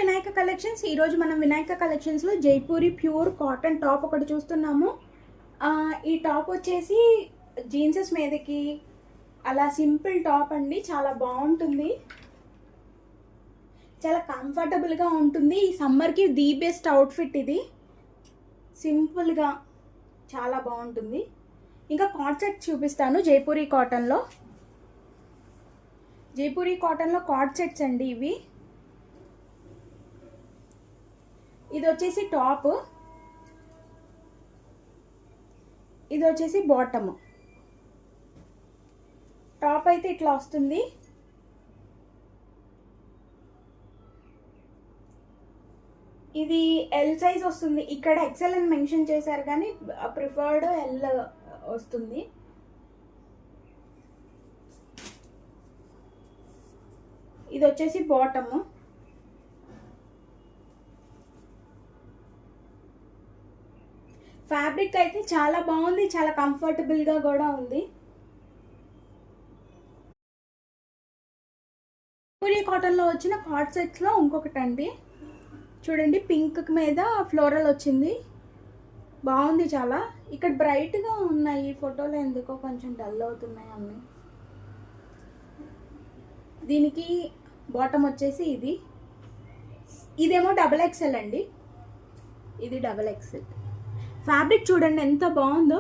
Vinayaka collections. ఈరోజు మనం వినాయక కలెక్షన్స్లో జైపూరి ప్యూర్ కాటన్ టాప్ ఒకటి చూస్తున్నాము. ఈ టాప్ వచ్చేసి జీన్సెస్ మీదకి అలా సింపుల్ టాప్ అండి. చాలా బాగుంటుంది, చాలా కంఫర్టబుల్గా ఉంటుంది. ఈ సమ్మర్కి ది బెస్ట్ అవుట్ఫిట్ ఇది. సింపుల్గా చాలా బాగుంటుంది. ఇంకా కార్డ్ సెట్ చూపిస్తాను. జైపూరి కాటన్లో కార్డ్ సెట్స్ అండి ఇవి. ఇది వచ్చేసి టాప్, ఇది వచ్చేసి బాటమ్. టాప్ అయితే ఇట్లా వస్తుంది. ఇది ఎల్ సైజ్ వస్తుంది. ఇక్కడ ఎక్సెల్ అని మెన్షన్ చేశారు కానీ ప్రిఫర్డ్ ఎల్ వస్తుంది. ఇది వచ్చేసి బాటమ్. ఫ్యాబ్రిక్ అయితే చాలా బాగుంది, చాలా కంఫర్టబుల్గా కూడా ఉంది. పూరి కాటన్లో వచ్చిన కార్డ్ సెట్స్లో ఇంకొకటి అండి. చూడండి, పింక్ మీద ఫ్లోరల్ వచ్చింది, బాగుంది చాలా. ఇక్కడ బ్రైట్గా ఉన్నాయి, ఫోటోలో ఎందుకో కొంచెం డల్ అవుతున్నాయి అన్నీ. దీనికి బాటమ్ వచ్చేసి ఇదేమో డబల్ ఎక్సెల్ అండి. ఇది డబల్ ఎక్సెల్. ఫ్యాబ్రిక్ చూడండి ఎంత బాగుందో.